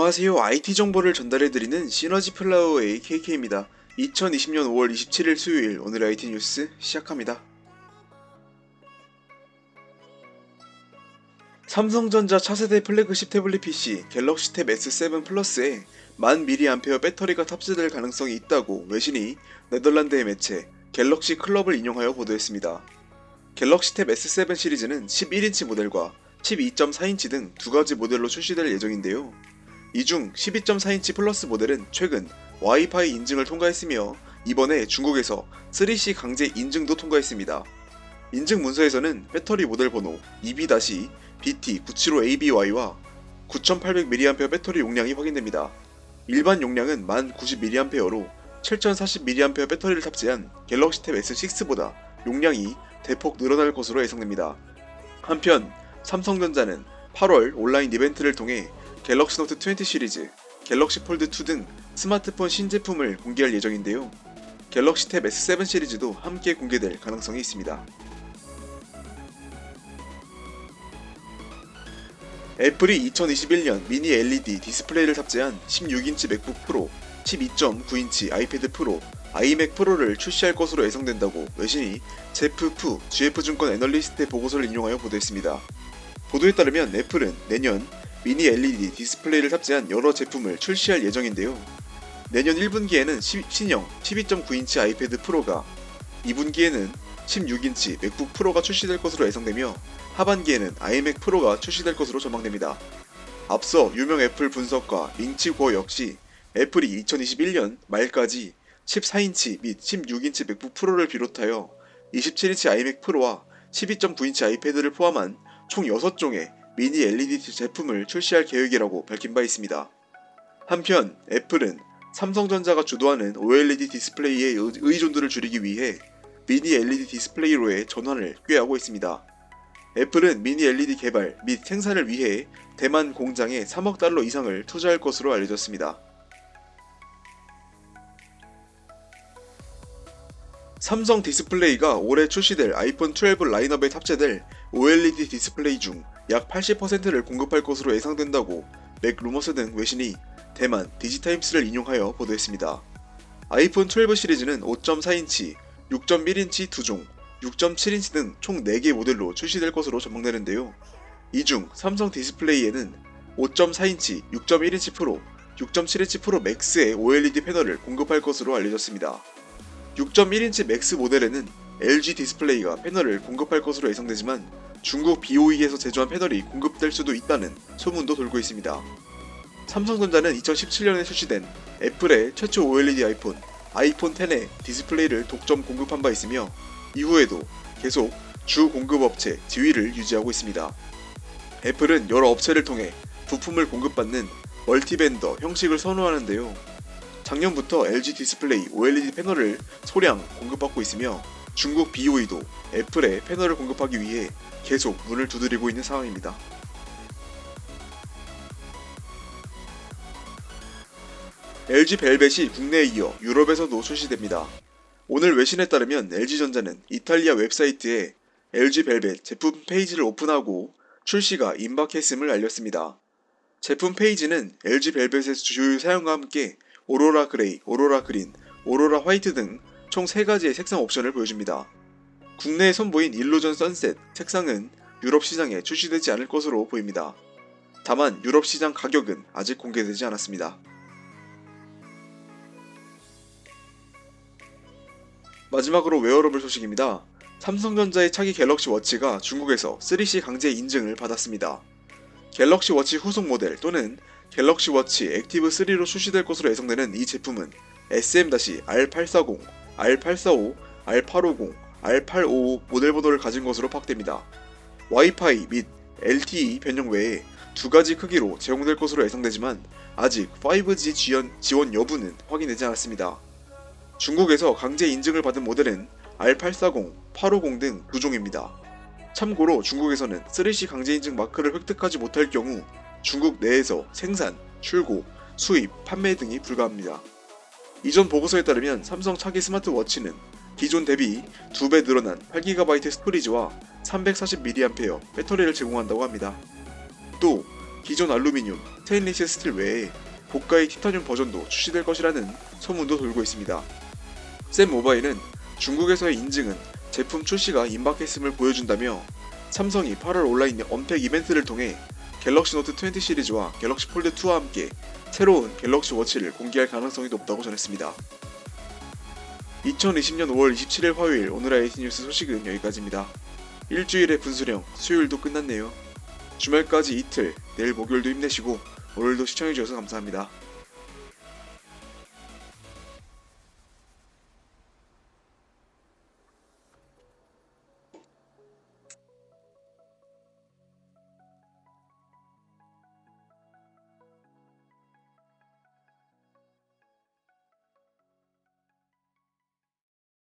안녕하세요. IT 정보를 전달해드리는 시너지 플라워의 KK입니다. 2020년 5월 27일 수요일 오늘의 IT 뉴스 시작합니다. 삼성전자 차세대 플래그십 태블릿 PC 갤럭시 탭 S7 플러스에 1000mAh 배터리가 탑재될 가능성이 있다고 외신이 네덜란드의 매체 갤럭시 클럽을 인용하여 보도했습니다. 갤럭시 탭 S7 시리즈는 11인치 모델과 12.4인치 등 두 가지 모델로 출시될 예정인데요. 이 중 12.4인치 플러스 모델은 최근 와이파이 인증을 통과했으며 이번에 중국에서 3C 강제 인증도 통과했습니다. 인증 문서에서는 배터리 모델 번호 EB-BT975ABY와 9800mAh 배터리 용량이 확인됩니다. 일반 용량은 1090mAh로 7040mAh 배터리를 탑재한 갤럭시 탭 S6보다 용량이 대폭 늘어날 것으로 예상됩니다. 한편 삼성전자는 8월 온라인 이벤트를 통해 갤럭시 노트 20 시리즈, 갤럭시 폴드 2 등 스마트폰 신제품을 공개할 예정인데요. 갤럭시 탭 S7 시리즈도 함께 공개될 가능성이 있습니다. 애플이 2021년 미니 LED 디스플레이를 탑재한 16인치 맥북 프로, 12.9인치 아이패드 프로, 아이맥 프로를 출시할 것으로 예상된다고 외신이 제프 GF증권 애널리스트의 보고서를 인용하여 보도했습니다. 보도에 따르면 애플은 내년 미니 LED 디스플레이를 탑재한 여러 제품을 출시할 예정인데요. 내년 1분기에는 신형 12.9인치 아이패드 프로가, 2분기에는 16인치 맥북 프로가 출시될 것으로 예상되며 하반기에는 아이맥 프로가 출시될 것으로 전망됩니다. 앞서 유명 애플 분석가 링치고 역시 애플이 2021년 말까지 14인치 및 16인치 맥북 프로를 비롯하여 27인치 아이맥 프로와 12.9인치 아이패드를 포함한 총 6종의 미니 LED 제품을 출시할 계획이라고 밝힌 바 있습니다. 한편 애플은 삼성전자가 주도하는 OLED 디스플레이의 의존도를 줄이기 위해 미니 LED 디스플레이로의 전환을 꾀하고 있습니다. 애플은 미니 LED 개발 및 생산을 위해 대만 공장에 3억 달러 이상을 투자할 것으로 알려졌습니다. 삼성 디스플레이가 올해 출시될 아이폰 12 라인업에 탑재될 OLED 디스플레이 중 약 80%를 공급할 것으로 예상된다고 맥루머스 등 외신이 대만 디지타임스를 인용하여 보도했습니다. 아이폰 12 시리즈는 5.4인치, 6.1인치 2종, 6.7인치 등 총 4개 모델로 출시될 것으로 전망되는데요. 이 중 삼성 디스플레이에는 5.4인치, 6.1인치 프로, 6.7인치 프로 맥스의 OLED 패널을 공급할 것으로 알려졌습니다. 6.1인치 맥스 모델에는 LG 디스플레이가 패널을 공급할 것으로 예상되지만 중국 BOE에서 제조한 패널이 공급될 수도 있다는 소문도 돌고 있습니다. 삼성전자는 2017년에 출시된 애플의 최초 OLED 아이폰 10의 디스플레이를 독점 공급한 바 있으며 이후에도 계속 주 공급업체 지위를 유지하고 있습니다. 애플은 여러 업체를 통해 부품을 공급받는 멀티벤더 형식을 선호하는데요. 작년부터 LG 디스플레이 OLED 패널을 소량 공급받고 있으며 중국 BOE도 애플에 패널을 공급하기 위해 계속 문을 두드리고 있는 상황입니다. LG 벨벳이 국내에 이어 유럽에서도 출시됩니다. 오늘 외신에 따르면 LG전자는 이탈리아 웹사이트에 LG 벨벳 제품 페이지를 오픈하고 출시가 임박했음을 알렸습니다. 제품 페이지는 LG 벨벳의 주요 사양과 함께 오로라 그레이, 오로라 그린, 오로라 화이트 등 총 3가지의 색상 옵션을 보여줍니다. 국내에 선보인 일루전 선셋 색상은 유럽 시장에 출시되지 않을 것으로 보입니다. 다만 유럽 시장 가격은 아직 공개되지 않았습니다. 마지막으로 웨어러블 소식입니다. 삼성전자의 차기 갤럭시 워치가 중국에서 3C 강제 인증을 받았습니다. 갤럭시 워치 후속 모델 또는 갤럭시 워치 액티브 3로 출시될 것으로 예상되는 이 제품은 SM-R840, R845, R850, R855 모델 번호를 가진 것으로 파악됩니다. 와이파이 및 LTE 변형 외에 2가지 크기로 제공될 것으로 예상되지만 아직 5G 지원 여부는 확인되지 않았습니다. 중국에서 강제 인증을 받은 모델은 R840, 850 등 2종입니다. 참고로 중국에서는 3C 강제 인증 마크를 획득하지 못할 경우 중국 내에서 생산, 출고, 수입, 판매 등이 불가합니다. 이전 보고서에 따르면 삼성 차기 스마트워치는 기존 대비 2배 늘어난 8GB 스토리지와 340mAh 배터리를 제공한다고 합니다. 또 기존 알루미늄, 스테인리스 스틸 외에 고가의 티타늄 버전도 출시될 것이라는 소문도 돌고 있습니다. 샘 모바일은 중국에서의 인증은 제품 출시가 임박했음을 보여준다며 삼성이 8월 온라인 언팩 이벤트를 통해 갤럭시 노트 20 시리즈와 갤럭시 폴드 2와 함께 새로운 갤럭시 워치를 공개할 가능성이 높다고 전했습니다. 2020년 5월 27일 화요일 오늘의 IT 뉴스 소식은 여기까지입니다. 일주일의 분수령, 수요일도 끝났네요. 주말까지 이틀, 내일 목요일도 힘내시고 오늘도 시청해주셔서 감사합니다.